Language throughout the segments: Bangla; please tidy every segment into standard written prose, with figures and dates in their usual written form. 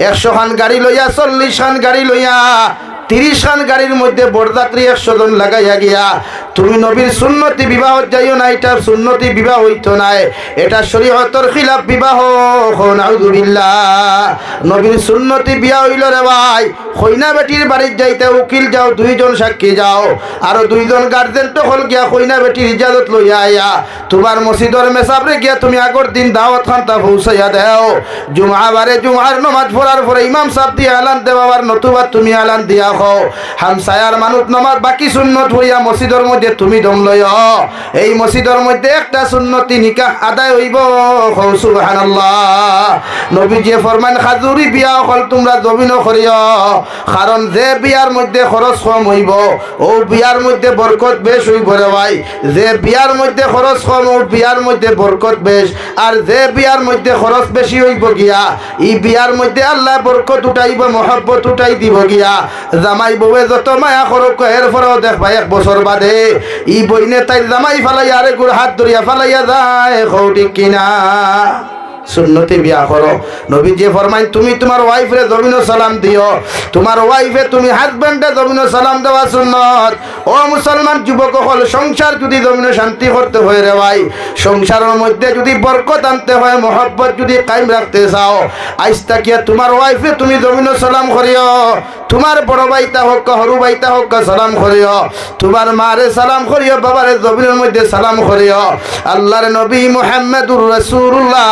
100 খান গাড়ি লইয়া 40 খান গাড়ি লইয়া 30 খান গাড়ির মধ্যে বরযাত্রী 100 জন লাগাইয়া গিয়া তুমি নবীর সুন্নতি বিবাহ যাইও না, এটা সুন্নতি বিবাহ হইতো না, এটা শরীয়তের খিলাফ বিবাহ। নাউযুবিল্লাহ। নবীর সুন্নতি বিবাহ হইল রে ভাই, কইনা বেটির বাড়ির যাইতে উকিল যাও, 2 জন সাক্ষী যাও, আর 2 জন গার্জেন তো হল গিয়া কইনা বেটির ইজাজত লইয়া আইয়া তোমার মসজিদের মেসাবরে গিয়া তুমি আগর দিন দাওয়াত খানটা পৌঁছাইয়া দাও। জুমা বারে জুমার নামাজ পড়ার পরে ইমাম সাহেব দিয়ে এলান দেওয়ার নতুবা তুমি এলান দিয়া খাও। হামসায়ার মানুষ নামাজ বাকি সুন্নত হইয়া মসজিদের মধ্যে তুমি দম লইও। এই মসজিদের মধ্যে একটা সুন্নতি নিকাহ আদায় হইব। সুবহানাল্লাহ। নবীজি ফরমান খাজুরি বিয়া হল তোমরা জমিন করিও, কারণ যে বিয়ার মধ্যে খরচ কম হইব ও বিয়ার মধ্যে বরকত বেশ হইব রে ভাই। যে বিয়ার মধ্যে খরচ কম ও বিয়ার মধ্যে বরকত বেশ, আর যে বিয়ার মধ্যে খরচ বেশি হইব গিয়া এই বিয়ার মধ্যে আল্লাহ বরকত উঠাইব, মহব্বত উঠাই দিব গিয়া। জামাই বউয়ে যত মায়া করুক এর পরেও দেখবা 1 বছর বাদে ই বইনে তাই জামাই ফালাইয়া আরে গুড় হাত ধরিয়া ফালাইয়া যায়। ঠিক কিনা? সুন্নতি বিয়া করো। নবীজি ফরমাই তুমি তোমার ওয়াইফরে জমিন সালাম দিও, তোমার ওয়াইফে তুমি হাজবেন্ডে জমিন সালাম দেওয়া সুন্নত। ও মুসলমান যুবক হল, সংসার যদি জমিন শান্তি করতে হয় রে ভাই, সংসারের মধ্যে যদি বরকত আনতে হয়, মহব্বত যদি কায়েম রাখতে চাও, আজ তাকিয়া তোমার ওয়াইফে তুমি জমিন সালাম করিও। তোমার বড় ভাইতা হোক হরু ভাইতা হোক সালাম করিও, তোমার মারে সালাম করিও, বাবারে জমিনের মধ্যে সালাম করিও। আল্লাহর নবী মুহাম্মদুর রাসূলুল্লাহ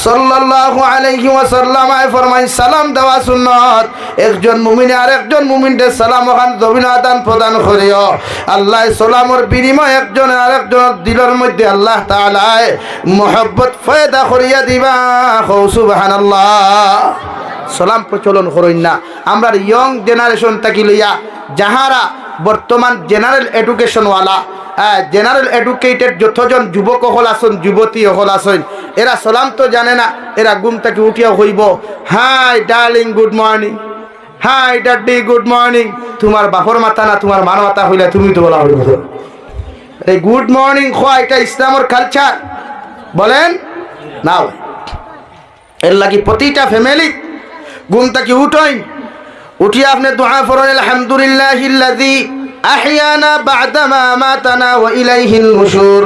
সাল্লাল্লাহু আলাইহি ওয়াসাল্লাম ফরমায় সালাম দেওয়া সুন্নত। একজন মুমিনে আরেকজন মুমিনকে সালাম ওখান জমিন আদান প্রদান করিও। আল্লাহ সালামের বিনিময়ে একজন আরেকজনের দিলের মধ্যে আল্লাহ তাআলা মহব্বত পয়দা করিয়া দিবা। সুবহানাল্লাহ। সালাম প্রচলন করইন না। আমরা ইয়ং জেনারেশন থাকি লইয়া যাহারা বর্তমান জেনারেল এডুকেশনওয়ালা, জেনারেল এডুকেটেড যতজন যুবক হল আসুন, যুবতী হল আসুন, এরা সালাম তো জানে না। এরা ঘুম থেকে উঠিয়া হইব hi darling good morning, hi daddy good morning. তোমার বাপর মাথা না তোমার মান মাথা হইলে তুমি তো বলা হইব। এই গুড মর্নিং খোয়া এটা ইসলামের কালচার বলেন না। এর লাগি প্রতিটা ফ্যামিলি ঘুম থেকে উঠইন, উঠিয়া আপনি দোয়া পড়েন আলহামদুলিল্লাহিল্লাযী আহিয়ানা বা'দামা আমাতানা ওয়া ইলাইহিন নুশুর।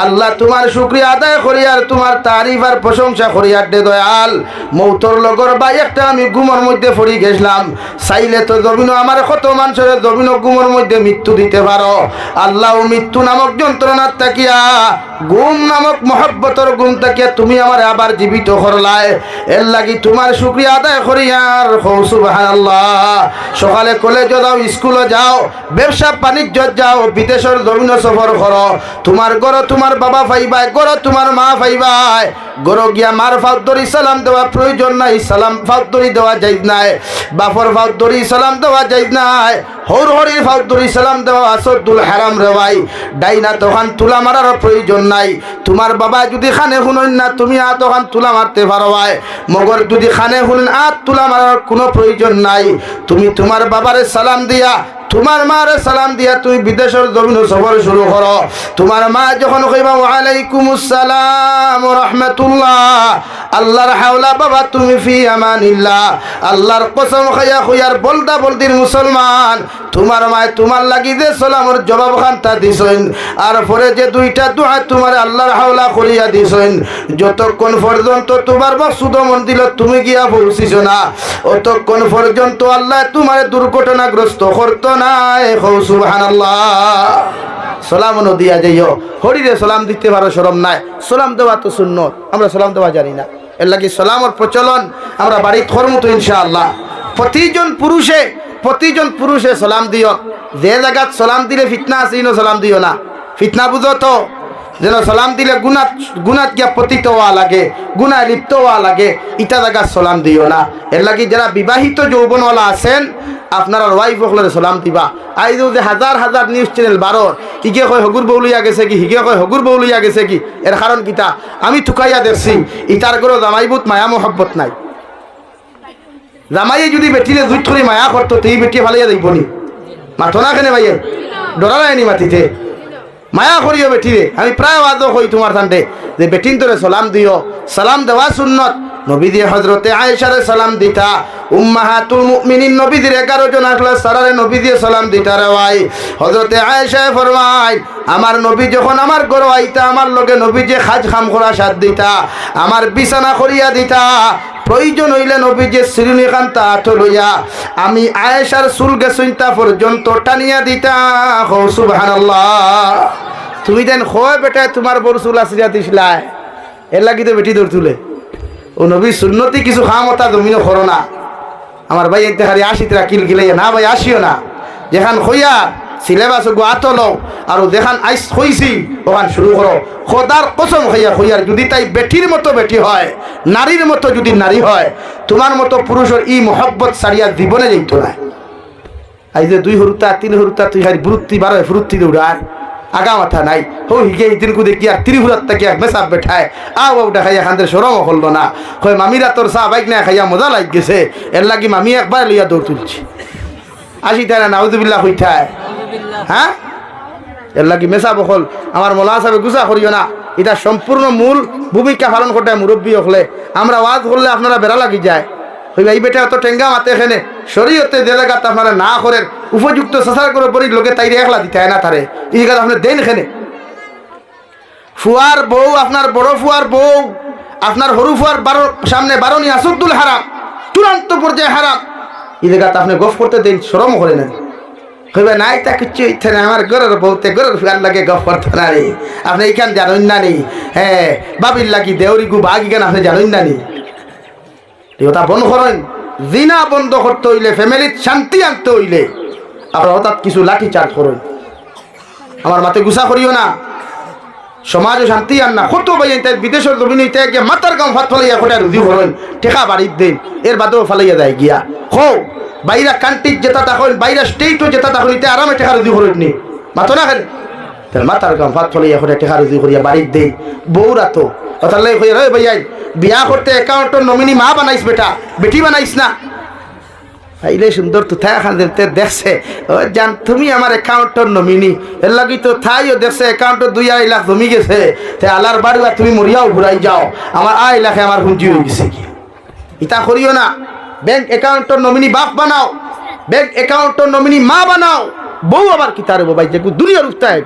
আল্লাহ তোমার শুকরিয়া আদায় করি আর তোমার তারিফ আর প্রশংসা করি আর দে দয়াল। মৌতর লগর বাই একটা আমি ঘুমের মধ্যে পড়ি গেছিলাম, চাইলে তো জমিন আমার কত মানুষের জমিন ঘুমের মধ্যে মৃত্যু দিতে পারো। আল্লাহ মৃত্যু নামক যন্ত্রণার তাকিয়া, ঘুম নামক মহব্বতর ঘুম তাকিয়া তুমি আমার আবার জীবিত করলাই। এর লাগি তোমার শুকরিয়া আদায় করি আর সুবহানাল্লাহ। সকালে কলেজে যাও, স্কুলে যাও, ব্যবসা বাণিজ্য যাও, বিদেশের জমিন সফর করো, তোমার গড় তোমার বাবা পাইবাই, গড় তোমার মা পাইবাই। গড় গিয়া মার ফাউদরি সালাম দেওয়া প্রয়োজন নাই, সালাম ফাউদরি দেওয়া যাইজ নাই, বাপর ফাউদরি সালাম দেওয়া যাইজ নাই, হর হরির ফাউদরি সালাম দেওয়া আসদুল হারাম রে ভাই। ডাইনা তখন তুলা মারার প্রয়োজন নাই। তোমার বাবা যদি খানে শুনেন না, তুমি তখন তুলা মারতে পারো ভাই। মগর যদি খানে শুনেন তুলা মারার কোনো প্রয়োজন নাই। তুমি তোমার বাবারে সালাম দিয়া, তোমার মারে সালাম দিয়া তুমি বিদেশের জমিন সফর শুরু করো। তোমার মা যখন কইবা ওয়ালাইকুমুস সালাম ওয়া রাহমাতুল্লাহ, আল্লাহর হাওলা বাবা তুমি ফি আমানিল্লাহ, আল্লাহর কসম খাইয়া কইয়ার বলদা বলদির মুসলমান, তোমার মায় তোমার লাগি যে সালামের জবাব খানটা দিছেন, আর পরে যে 2টা দোয়া তোমার আল্লাহর হাওলা করিয়া দিছেন, যতক্ষণ পর্যন্ত তোমার মকসুদ মন্দির তুমি গিয়া পৌঁছিস না, অতক্ষণ পর্যন্ত আল্লাহ তোমার দুর্ঘটনাগ্রস্ত করতো না। সুবহানাল্লাহ। সালাম দিয়া যাইও, হরিরে সালাম দিতে পারো শরম নাই। সালাম দেওয়া তো সুন্নত, আমরা সালাম দেওয়া জানি না। এর লাগি সালামের প্রচলন আমরা বাড়ি ধর্ম তো ইনশাআল্লাহ প্রতিজন পুরুষে সালাম দিও। যে জায়গাত সালাম দিলে ফিতনা আছে সালাম দিও না। ফিতনা বুঝো তো, যেন সালাম দিলে গুনাত গিয়া পতিত হওয়া লাগে, গুনায় লিপ্ত হওয়া লাগে, ইটা জায়গা সালাম দিও না। এর লাগি যারা বিবাহিত যৌবনওয়ালা আছেন আপনার ওয়াইফ হকলে সালাম দিবা। আই যে হাজার হাজার নিউজ চ্যানেল বারোর ইকে কয় হগুর বউ লইয়া গেছে কি, হিগে কয় হগুর বউ লইয়া গেছে কি। এর কারণ কিতা আমি থুকাইয়া দেখছি, ইটার করে জামাইবুত মায়া মহব্বত নাই। জামাইয়ে যদি বেটিরে জুইট করে মায়া করতো তো এই বেটি ভালাইয়া যাইব নি? মাথো না কেনে ভাইয়ে, ডরা লাইনি মাতিতে মায়া করিও বেটিরে। আমি প্রায় ওয়াজও কই তোমার থানতে যে বেটিন তোরে সালাম দিও, সালাম দেওয়া সুন্নত। নবীজি হযরতে আয়েশারে সালাম দিতা উম্মাহাতুল মুমিনিন নবীজির 11 জন আসলে সারারে নবীজি সালাম দিতা রে ভাই হযরতে আয়েশা ফরমায় আমার নবী যখন আমার ঘরে আইতা আমার লগে নবীজি খাজ খাম করা সাথ দিতা আমার বিছানা করিয়া দিতা প্রয়োজন হইলে নবীজি শিরুনি কান্তা আটো লইয়া আমি আয়েশার চুল গেছইতা পর্যন্ত টানিয়া দিতা হো সুবহানাল্লাহ তুমি দেন হয় বেটা তোমার বড় চুল আসিয়া দিছলাই এর লাগি তো বেটি দৌড় তুলে ও নবী সুন্নতি কিছু খামতা জমিনও করো না আমার ভাই এতে হারি আসিতরা কিল গিলাইয়া না ভাই আসিও না যেখান খইয়া সিলেবাস গো আতো লও আর যেখান আইস হইছি ওখান শুরু করো খোদার কসম হইয়ার যদি তাই বেটির মতো বেটি হয় নারীর মতো যদি নারী হয় তোমার মতো পুরুষের ই মোহব্বত সারিয়া জীবনে যাইতো না এই যে 2 হরুতা 3 হরুতা তুই হারি বৃত্তি 12 ফুরুত্তি দৌড়ার আগা মাথা নাই হো হিগে দিন কু দেখি আর 3 হুরাত থেকে এক মেসাব বেঠায় আও ওটা খাইয়া খান্দে শরম হলো না কই মামিরা তোর চা বাইক না খাইয়া মজা লাগ গেছে এর লাগি মামি একবার লইয়া দৌড় তুলছি আসি তাই না নাউজুবিল্লাহ হইতায় হ্যাঁ এর লাগি মেসাব হল আমার মোলা সাহেব গুছা করিও না এটা সম্পূর্ণ মূল ভূমিকা পালন করতে মুরব্বী হলে আমরা ওয়াজ করলে আপনারা বেড়া লাগি যায় হই ভাই বেটা অত টেঙ্গা মাতে এখানে শরীয়তে যে জায়গাতে আপনারা না করেন উপযুক্ত সাসার করে পরি লোকে তাইরে একলা দিতে হয় না তারে এই জায়গাতে আপনি দেন এখানে ফুয়ার বউ আপনার বড় ফুয়ার বউ আপনার হরু ফুয়ার সামনে বারণী আসুদ্দুল হারাম চূড়ান্ত পর্যায়ে হারাম এই জায়গাতে আপনি গফ করতে দেন শরম করে নেন কইবে নাই তা কিছু ইচ্ছে না আমার ঘরের বউতে ঘরের ফুয়ার লাগে গফ করতে না রে আপনি এইখান জানেন না নি হ্যাঁ বাবির লাগি দেউরি গু বাগি কেন আপনি জানেন না নি ওটা বন্ধ করেন জিনা বন্ধ করতে হইলে ফ্যামিলির শান্তি আনতে হইলে আপনার হঠাৎ কিছু লাঠি চার্জ করেন আমার মাথে গুছা করিও না সমাজে শান্তি আন না কত ভাই বিদেশের জমিনে গিয়ে মাতার গাঁও ভাত ফলাইয়া কোটা রুজি করেন টেকা বাড়ির দেন এর বাদেও ফালাইয়া যায় গিয়া হো বাইরা কান্ট্রির যেটা তখন বাইরা স্টেটও যেটা তখন এটা আরামে টেকা রুজি করেন নি মাতো না খেলে তাহলে মাতার গাঁও ভাত ফলাইয়া কোটা টেকা রুজি করিয়া বাড়ির দেন বউরা তো কথা লাই হয়ে রে ভাইয়াই বিয়া করতে অ্যাকাউন্টের নমিনি মা বানাইস বেটা বেটি বানাইস না এইলে সুন্দর তো থাই খান দেখছে ও জান তুমি আমার অ্যাকাউন্টের নমিনি এর লাগি তো থাইও দেখছে অ্যাকাউন্টের 2-2.5 লাখ জমি গেছে তে আলার বাড়িয়া তুমি মরিয়াও ঘুরাই যাও আমার 2.5 লাখে আমার হুঁজি হয়ে গেছে কি ইতা করিও না ব্যাংক অ্যাকাউন্টের নমিনি বাপ বানাও ব্যাংক অ্যাকাউন্টের নমিনি মা বানাও বউ আবার কি তারে বাবাই যে দুনিয়ার উত্তায়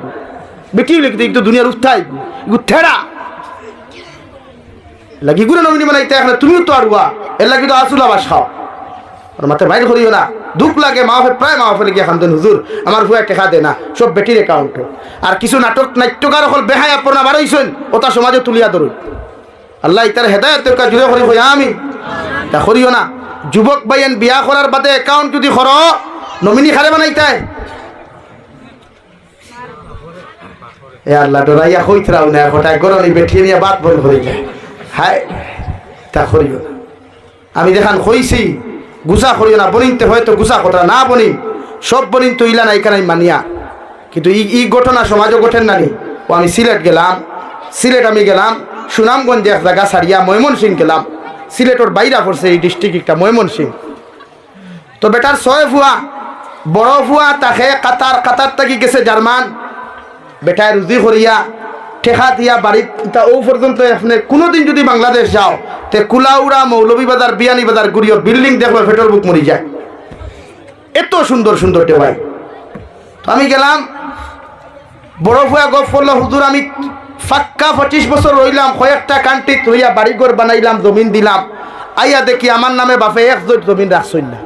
বেটি লিখতে একটু দুনিয়ার উত্তায় এগু থেড়া লাগি গুলো নমিনি বানাইতে এখন তুমিও তো আরুয়া এর লাগি তো আসুলা বাস খাও আর মাথা বাইর করিও না দুঃখ লাগে মাহফে প্রায় মাহফিলে গিয়ে খান হুজুর আমার ভুয়া টেকা দে না সব বেটির অ্যাকাউন্টে আর কিছু নাট্যকার হল বেহায়া পড়না বাড়াইছেন ওটা সমাজে তুলিয়া ধরুন আল্লাহ তার হেদায়তের কাজ জুড়ে করি হই আমি তা করিও না যুবক বাইন বিয়া করার বাদে অ্যাকাউন্ট যদি কর নমিনি খারে বানাইতে এ আল্লাহ ডরাইয়া কইতরাও না হঠাৎ গরমে বেঠিয়ে নিয়ে বাদ বন্ধ হয়ে যায় হায় তা করিও না আমি দেখান কইছি গুছা করিও না বনিনতে হয়তো গুছা কথা না বনিন সব বনিন তো ইলা নাই কানাই মানিয়া কিন্তু ই ঘটনা সমাজও ঘটেন নানি ও আমি সিলেট আমি গেলাম সুনামগঞ্জে এক জায়গা সারিয়া ময়মনসিং গেলাম সিলেটর বাইরা পড়ছে এই ডিস্ট্রিক্ট একটা ময়মনসিং তো বেটার 6 ফুয়া বড় ফুয়া তাকে কাতার থাকি গেছে জার্মান বেটায় রুজি করিয়া ঠেকা দিয়া বাড়িত তা ও পর্যন্ত আপনি কোনোদিন যদি বাংলাদেশ যাও তে কুলাউড়া মৌলভীবাজার বিয়ানীবাজার গুড়িও বিল্ডিং দেখবে পেট্রোল বুক মরি যায় এত সুন্দর সুন্দর টেবাই তো আমি গেলাম বড় ফুয়া গপ করলো হুজুর আমি ফাক্কা 25 বছর রইলাম কয়েকটা কান্ট্রি রইয়া বাড়িঘর বানাইলাম জমিন দিলাম আইয়া দেখি আমার নামে বাপে 1 জোট জমিন রাখছই না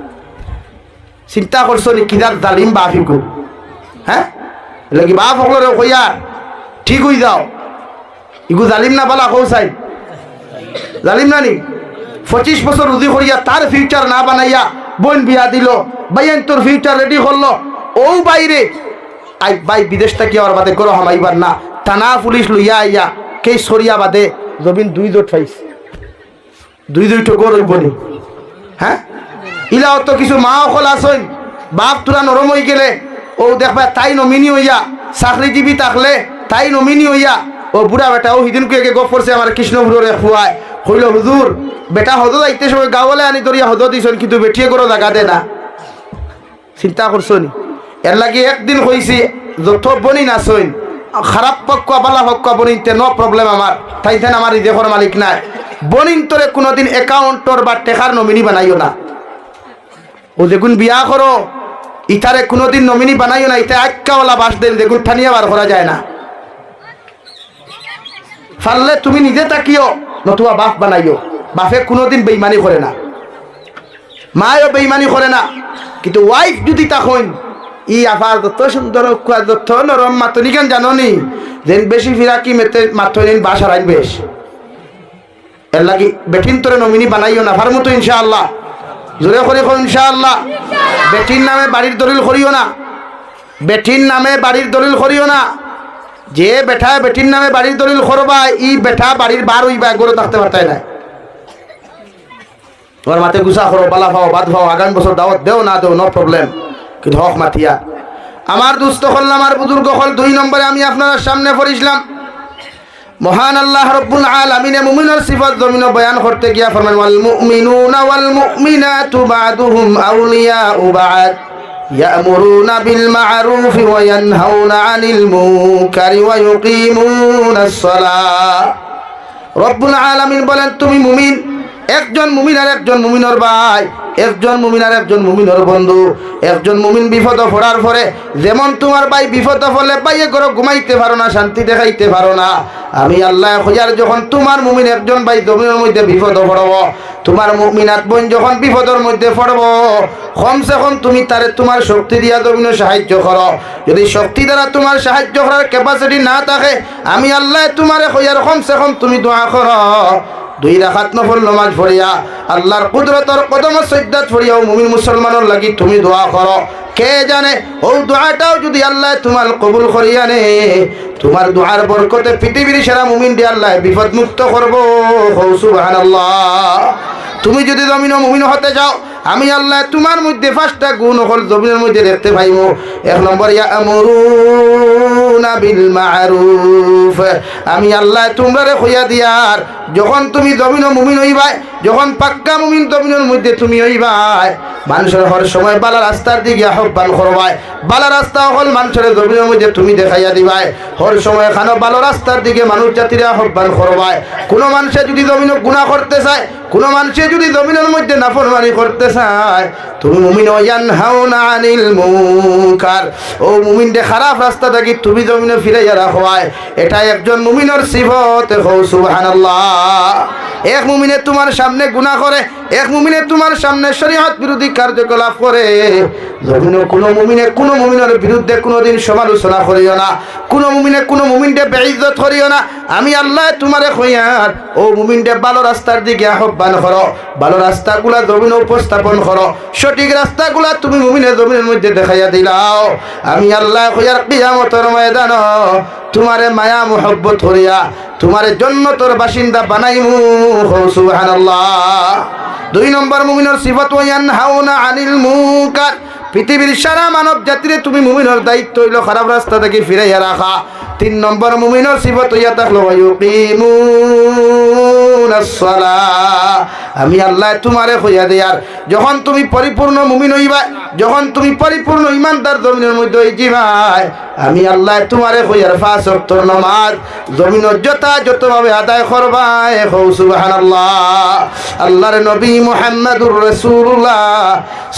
চিন্তা করছো নি কিদার জালিম বাফিকু হ্যাঁ লাগি বাপ সকলরে কইয়া ঠিক হয়ে যাও ইগু জালিম না বলা কৌ চাই জালিম না নি 25 বছর রুজি করিয়া তার ফিউচার না বানাইয়া বোন বিয়া দিল বাইন তোর ফিউচার রেডি করলো ও বাইরে আই বাই বিদেশ থেকে আর বাদে করো হামাইবার না থানা পুলিশ লইয়া আইয়া কে সরিয়া বাদে জমিন 2 জোট পাইছে 2 টো গরই বনি হ্যাঁ ইলাও তো কিছু মা অকল আসেন বাপ তোরা নরম হয়ে গেলে ও দেখবা তাই নমিনি হইয়া চাকরিজীবী থাকলে তাই নমিনি হইয়া ও বুড়া বেটা ও হিদিনকে গপ করছে আমার কৃষ্ণপুরে খুয়ায় হইল হুজুর বেটা হদ যাইতে সময় গাঁৱলে আনি ধরিয়া হদ দিছেন কিন্তু বেটিয়ে করো জাগা দে না চিন্তা করছো নি এর লাগে একদিন কইছি যত বনি নাচইন খারাপ পক্ষ বালা পক্ষ বনিতে নো প্রবলেম আমার তাইতেন আমার রিজেকর মালিক নাই বনিন্তরে কোনোদিন অ্যাকাউন্টর বা টেকার নমিনি বানাইও না। ও দেখুন বিয়া করো ইতারে কোনোদিন নমিনি বানাইও না, ইতা আক্কাওয়ালা বাস দেন দেখুন ঠানিয়া বার করা যায় না। পারলে তুমি নিজে তাকিও নতুবা বাপ বানাইও। বাপে কোনোদিন বেইমানি করে না, মায়ও বেইমানি করে না, কিন্তু ওয়াইফ যদি তখন ই আবার যত সুন্দর যত নরম মাতনি কেন জাননি যেন বেশি ফিরাকি মেতে মাতনি বাসার আইন বেশ এর লাগি বেটিন তোরে নমিনি বানাইও না। ফার মতো ইনশাআল্লাহ জোরে করে ইনশাআল্লাহ। বেটির নামে বাড়ির দলিল করিও না, বেটির নামে বাড়ির দলিল করিও না। যে বেটা বেটির নামে বাড়ির দলিল করবা ই বেটা বাড়ির বার হইবা গড়ে থাকতে পারতাই না। তোমার মাথে গুছা করো, বালা খাও, ভাত খাও, আগামী বছর দাওয়াত দেও না দেও নো প্রবলেম, কিন্তু হক মাথিয়া। আমার দুস্থ হল আমার বুজুর্গ হল 2 নম্বরে আমি আপনার সামনে পড়িছিলাম মহান আল্লাহ রব্বুল আলামিনে মুমিনের সিফাত জমিনে বয়ান করতে গিয়া ফরমান ওয়াল মুমিনুনা ওয়াল মুমিনাতু বা'দুহুম আউলিয়াউ বা'দ ইয়ামুরুনা বিল মা'রুফ ওয়া ইয়ানহাউনা আনিল মুনকারি ওয়া ইউকিমুনাস সালাহ। রব্বুল আলামিন বলেন তুমি মুমিন, একজন মুমিন আর একজন মুমিনের ভাই, একজন মুমিন আর একজন মুমিনের বন্ধু। একজন মুমিন বিপদ পড়ার পরে যেমন তোমার ভাই বিপদ হলে ভাইয়ে করে ঘুমাইতে পারো না, শান্তি দেখাইতে পারো না, আমি আল্লাহ খোঁজার যখন তোমার মুমিন একজন ভাই জমিনের মধ্যে বিপদ পড়ব, তোমার মুমিনাত বোন যখন বিপদের মধ্যে পড়ব, কমসে কম তুমি তারে তোমার শক্তি দিয়া জমিনে সাহায্য করো। যদি শক্তি দ্বারা তোমার সাহায্য করার ক্যাপাসিটি না থাকে, আমি আল্লাহ তোমারে খোঁজার কমসে কম তুমি দোয়া করো। 2 রাকাত নফল নামাজ পড়িয়া আল্লাহর কুদরতর কদম সজদাত পড়িয়াও মুমিন মুসলমানের লাগি তুমি দোয়া করো। কে জানে ও দোয়াটাও যদি আল্লাহ তোমার কবুল করিয়া নে, তোমার দোয়ার বরকতে পৃথিবীর সারা মুমিন দিয়ে আল্লাহ বিপদ মুক্ত করবো। সুবহানাল্লাহ। তুমি যদি জমিন মুমিন হতে যাও, আমি আল্লাহ তোমার মধ্যে 5টা গুণ হল জমিনের মধ্যে দেখতে পাইবো। 1 নম্বর ইয়ামুরুনা বিল মা'রুফ, আমি আল্লাহ তোমরা কইয়া দিয়ার যখন তুমি জমিন মুমিন হইবাই, যখন পাক্কা মুমিন জমিনের মধ্যে তুমি হইবাই, মানুষের হর সময় বালা রাস্তার দিকে আহ্বান করবাই। বালা রাস্তা হল মানুষের জমিনের মধ্যে তুমি দেখাইয়া দিবাই। হর সময় খানো ভালো রাস্তার দিকে মানুষ জাতির আহ্বান করবাই। কোনো মানুষে যদি জমিন গুনাহ করতে চায়, কোনো মানুষে যদি জমিনের মধ্যে নাফরমানি করতে চায়, তুমি মুমিন ইয়ানহাউনা আনিল মুনকার, ও মুমিন দে খারাপ রাস্তা থেকে তুমি জমিনে ফিরাইয়া রাখবাই। এটা একজন মুমিনের সিফত। সুবহানাল্লাহ। এক মুমিনে তোমার সামনে গুনাহ করে, এক মুমিনে তোমার সামনে শরীয়ত বিরোধী কার্যকলাপ করে, জমিনে কোনো মুমিনের বিরুদ্ধে কোনোদিন সমালোচনা করিও না, কোনো মুমিনকে বেইজ্জত করিও না। আমি আল্লাহ তোমারে কইয়ার ও মুমিনকে ভালো রাস্তার দিকে আহ্বান করো, ভালো রাস্তাগুলা জমিনে উপস্থাপন করো, সঠিক রাস্তাগুলা তুমি মুমিনের জমিনের মধ্যে দেখাইয়া দিলাও। আমি আল্লাহ কইয়ার কিয়ামতের ময়দান তোমারে মায়া মুহাব্বত করিয়া তোমারে জান্নাতের বাসিন্দা বানাইমু। সুবহানাল্লাহ। 2 নম্বর মুমিনের সিফাত ইয়ানহাউনা আনিল মুনকার, পৃথিবীর সারা মানব জাতিরে তুমি মুমিনের দায়িত্ব হইল খারাপ রাস্তা থেকে ফিরাইয়া রাখা। 3 নম্বর মুমিনের সিফাত হইয়া থাকলো ইউকিমুনাস সালাহ, আমি আল্লাহ তোমারে কইয়া দেয়ার যখন তুমি পরিপূর্ণ মুমিন হইবা, যখন তুমি পরিপূর্ণ ইমানদার জমিনের মধ্যে হইবাই, আমি আল্লাহ তোমারে কইয়ার 5 ওয়াক্ত নামাজ জমিনের যথাযথভাবে আদায় করবাই। সুবহানাল্লাহ। আল্লাহর নবী মুহাম্মদুর রাসূলুল্লাহ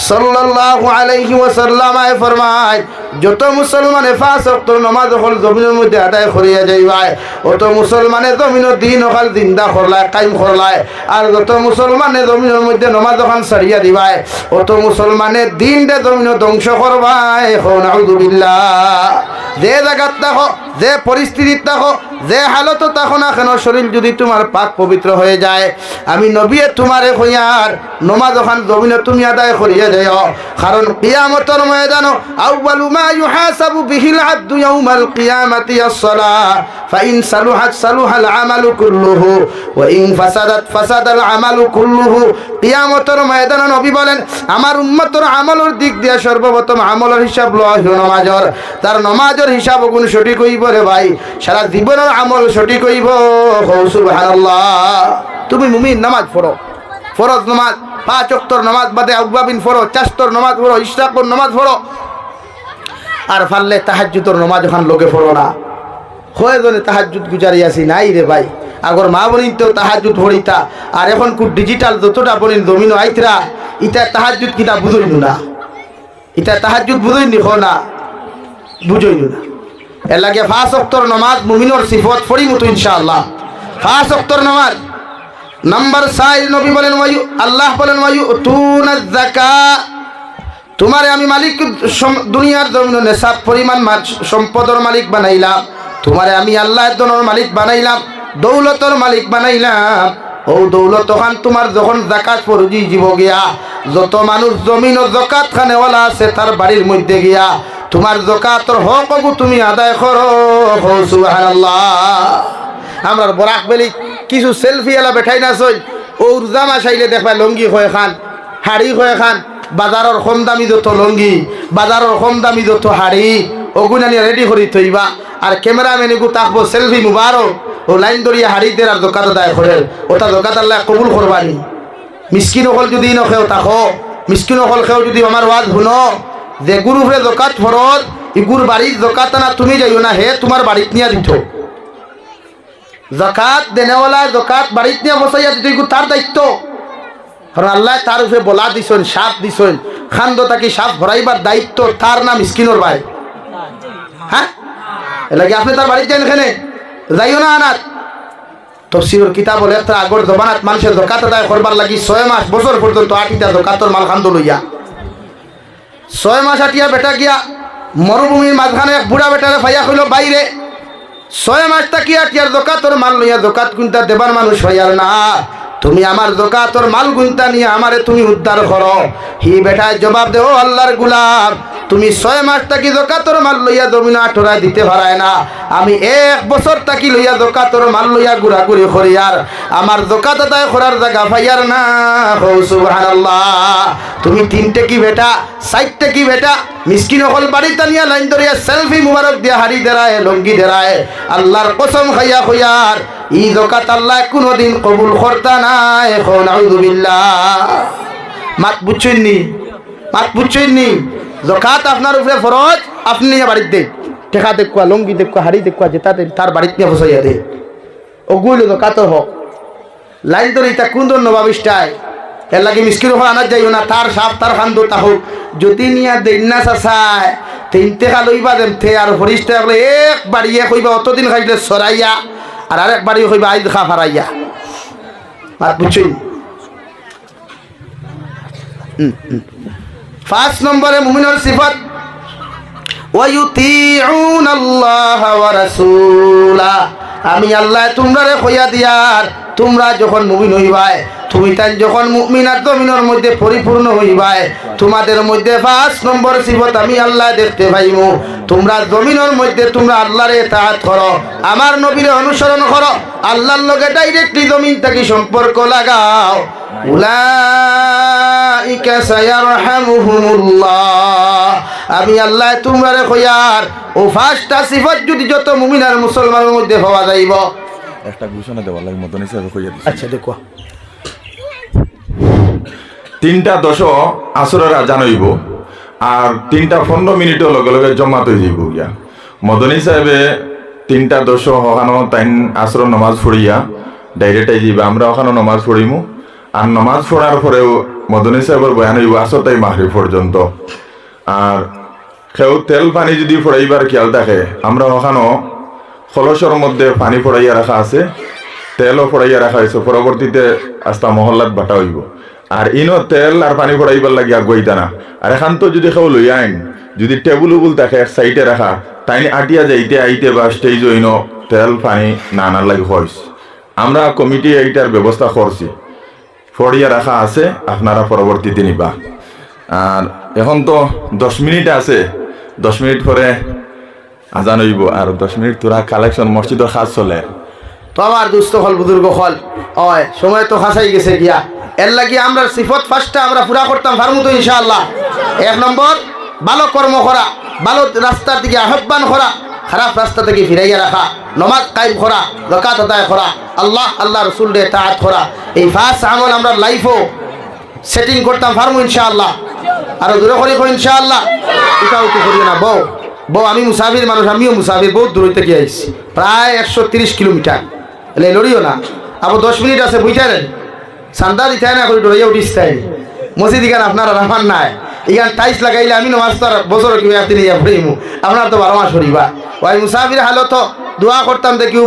সাল্লাল্লাহু আলাইহি ওয়াসাল্লাম ফরমায়, যত মুসলমানে 5 ওয়াক্ত নামাজ হল জমিনের মধ্যে আদায় করিয়া যাইবাই, অত মুসলমানে জমিনের দিন হল জিন্দা করলায়, কায়েম করলায়। আর যত মুসলমানে জমিনের মধ্যে নামাজ যখন ছাড়িয়া দিবাই, অত মুসলমানের দিনটা জমিন ধ্বংস করবাই। নাউযুবিল্লাহ। যে জায়গাত থাকো, যে পরিস্থিতিত থাকো, যে হালত থাকো না কেন, শরীর যদি তোমার পাক পবিত্র হয়ে যায়, আমি নবী তোমারে কইয়ার নামাজ যখন জমিনে তুমি আদায় করিয়া যাও, কারণ কিয়ামতের ময়দানে আউয়ালু মা ইউহাসাবু বিহিল আবদু ইয়াউমাল কিয়ামাতি আস-সালাহ, ফাইন সালুহাত সালুহাল আমালু কুল্লুহু ওয়া ইন ফাসাদাত ফাসাদাল আমালু কুল্লুহু। কিয়ামতের ময়দানে নবী বলেন, আমার উম্মতের আমলের দিক দিয়ে সর্বপ্রথম আমলের হিসাব লয় নামাজের। তার নামাজের হিসাব গুণ সঠিক হইব রে ভাই, সারা জীবনের আমল সঠিক হইব। সুবহানাল্লাহ। তুমি মুমিন নামাজ পড়ো, ফরজ নামাজ 5 ওয়াক্তর নামাজ বাদে আউয়াবিন পড়ো, 4 ওয়াক্তর নামাজ পড়ো, ইশরাকর নামাজ পড়ো, আর পারলে তাহাজ্জুদের নামাজ ওখান লোকে পড়ো না। কয়জনে তাহাজ্জুদ গুজারি আছি নাই রে ভাই, আগর মা বনিনতেও তাহাজ্জুদ পড়িতা আর এখন খুব ডিজিটাল যতটা বলিন জমিনও আইতরা ইটা তাহাজ্জুদ কিতা বুঝইনু না ইটা তাহাজ্জুদ বুঝইনি খো না বুঝইনু না এর লাগে 5 ওয়াক্তের নামাজ মুমিনের সিফত পড়ি মতো ইনশাআল্লাহ 5 ওয়াক্তের নামাজ নাম্বার 4 নবী বলেন ওয়ায়ু আল্লাহ বলেন ওয়ায়ু তুনাজ যাকাত তোমারে আমি মালিক দুনিয়ার জমিন নেশাব পরিমাণ সম্পদের মালিক বানাইলাম তোমারে আমি আল্লাহর দনের মালিক বানাইলাম দৌলতর মালিক বানাইলাম ও দৌলত খান তোমার যখন যাকাত ফরজি জীব গিয়া যত মানুষ জমিন ও যাকাত খানেওয়ালা আছে তার বাড়ির মধ্যে গিয়া তোমার যাকাতর হক তুমি আদায় করো সুবহানাল্লাহ আমরার বরাক বেলি কিছু সেলফি এলা বেঠাই না সই ও জামা চাইলে দেখবা লঙ্গি হয়ে খান হাড়ি হয়ে খান বাজারের কম দামি যত লঙ্গি বাজারের কম দামি যত হাড়ি ওগুনানি রেডি করি থইবা আর ক্যামেরাম্যানিগু তাকবো সেলফি মুবারক ও লাইন ধরিয়া হাড়িদের আর দোকাত দায় করে ওটা দোকাত আল্লাহ কবুল করবানি মিসকিন হল যদি নখেও তাকো মিসকিন হল খেও যদি আমার ওয়াজ শুনো যে গুরুফে দোকাত ফরত ইগুর বাড়ির দোকাত না তুমি যাইও না হে তোমার বাড়িত নিয়ে দিত যাকাত দেনেওয়ালা যাকাত বাড়িত নিয়ে বসাইয়া দিত ইগু তার দায়িত্ব কারণ আল্লাহ তার উপরে বলা দিছেন সাপ দিছেন খান্দ তাকে সাপ ভরাইবার দায়িত্ব তার নাম মিসকিনোর ভাই হ্যাঁ এলাকি আপনি তার বাড়িতে যান এখানে যাইও না আনাত তফসিরের কিতাব বলে একটা আগর জবানাত মানুষের যাকাত আদায় করবার লাগি 6 মাস বছর পর্যন্ত আটিটা যাকাতর মাল খান্দ লইয়া 6 মাস আটিয়া বেটা গিয়া মরুভূমির মাঝখানে এক বুড়া বেটারে ফাইয়া হইল বাইরে 6 মাস তাকিয়া আটিয়ার যাকাতর মাল লইয়া যাকাত কুনতা দেবার মানুষ হইয়ার না তুমি আমার যাকাতর মাল গুনতা নিয়ে আমারে তুমি উদ্ধার করো হি বেটায় জবাব দেও আল্লাহর গোলাম তুমি 6 মাস তাকি যাকাতর মাল লইয়া জমিন আঠরা দিতে পারায় না আমি 1 বছর তাকি লইয়া যাকাতর মাল লইয়া ঘুরাঘুরি করিয়ার আমার যাকাত আদায় করার জায়গা পাইয়ার না সুবহানাল্লাহ তুমি 3টে কি বেটা 4টে কি বেটা মিসকিন হল বাড়িতে নিয়ে লাইন ধরিয়া সেলফি মুবারক দিয়া হাড়ি দেরায় লঙ্গি দেরায় আল্লাহর কসম খাইয়া কইয়ার ই যাকাত আল্লাহ কোনদিন কবুল করতা না এখন আউযুবিল্লাহ মাত বুঝছেননি যাকাত আপনার উপরে ফরজ আপনি নিয়ে বাড়িতে দেন টেকা দেখুয়া লঙ্গি দেখুয়া হাড়ি দেখুয়া যেটা তার বাড়িতে নিয়ে বসাইয়া দে ওগুলো যাকাতর হক লাইন ধরে এটা কোন ধরনের নবাবিষ্টায় এর লাগে মিসকিন হল আনার যাইও না তার সাপ তার খান্দ তাহক যদি নিয়া দেন না চাচায় 3 টাকা লইবা দেন থে আর ফরিস্তা বলে এক বাড়িয়ে কইবা অতদিন খাইলে সরাইয়া আর আরেক বাড়ি কইবা আইজ খা ফারাইয়া আর বুঝছেন 5 নম্বরে মুমিনের সিফাত ওয়ায়ুতিউনাল্লাহা ওয়া রাসূলা আমি আল্লাহ তোমরা কইয়া দিয়ার তোমরা যখন মুমিন হইবাই তুমি তাই যখন মুমিনার জমিনের মধ্যে পরিপূর্ণ হইবাই তোমাদের মধ্যে 5 নম্বর সিফত আমি আল্লাহ দেখতে পাইমু তোমরা জমিনের মধ্যে তোমরা আল্লাহর ইতাআত করো আমার নবীর অনুসরণ করো আল্লাহর লগে ডাইরেক্টলি জমিন থেকে সম্পর্ক লাগাও উলাইকা সায়ারহামুহুমুল্লাহ আমি আল্লাহ তোমরা কইয়ার ও 5টা সিফত যদি যত মুমিন আর মুসলমানের মধ্যে পাওয়া যাইব একটা ঘোষণা দেওয়ার লাগে মতন হিসাবে কইয়া দিছি আচ্ছা দেখো 3টা 10 আসরের আজান হইব আর 3টা 15 মিনিটের লগে লগে জমাত হয়ে যাইব গিয়া মদনী সাহেবে 3টা 10 হখানো তাইন আসর নামাজ পড়িয়া ডাইরেক্ট আই যাইবা আমরা ওখানে নামাজ পড়িমু আর নামাজ পড়ার পরেও মদনী সাহেবের বয়ান হইব আসর তাই মাগরিব পর্যন্ত আর কেউ তেল পানি যদি পড়াইবার খেয়াল থাকে আমরা ওখানো খলসের মধ্যে পানি পড়াইয়া রাখা আছে তেলও পড়াইয়া রাখা হয়েছে পরবর্তীতে আস্তা মহল্লাত বাটা হইব আর ইনো তেল আর পানি পড়াইবার লাগিয়া গইতা না আর এখান তো যদি কেউ লই আইন যদি টেবুল উবুল থাকে এক সাইডে রাখা তাই আটিয়া যাইতে আইতে বা স্টেজ ইনো তেল পানি না আনার লাগে হয়েছে আমরা কমিটি এইটার ব্যবস্থা করছি পড়িয়া রাখা আছে আপনারা পরবর্তীতে নিবা আর এখন তো 10 মিনিট আছে 10 মিনিট পরে আজান হইব আর 10 মিনিট তোরা কালেকশন মসজিদের কাজ চলে তো আমার দুস্থ হল বুজুর্গ হল ওই সময় তো হাসাই গেছে গিয়া এর লাগি আমরা সিফত 5টা আমরা পুরা করতাম পারমু তো ইনশাআল্লাহ 1 নম্বর ভালো কর্ম করা ভালো রাস্তার দিকে আহ্বান করা খারাপ রাস্তা থেকে ফিরাইয়া রাখা নামাজ কায়েম করা যাকাত আদায় করা আল্লাহ রাসূলের ইতাআত করা এই 5 আমল আমরা লাইফও সেটিং করতাম পারমু ইনশাআল্লাহ আর দূরে করি ইনশাআল্লাহ এটাও তো করি না বউ আমি মুসাফির মানুষ আমিও মুসাফির বহুত দূর থেকে আইছি প্রায় 130 কিলোমিটার এলে লড়িও না আবু 10 মিনিট আছে বুঝছেন সান্দা দিতে না করে ডরাইয়া উঠিস তাই মসজিদ এখানে আপনার আর আমার নাই এখানে টাইস লাগাইলে আমি নমাজ তো আর বছর কি আপনি ইয়া পড়িমু আপনার তো 12 মাস পড়িবা ওই মুসাফির হালত দোয়া করতাম দেখি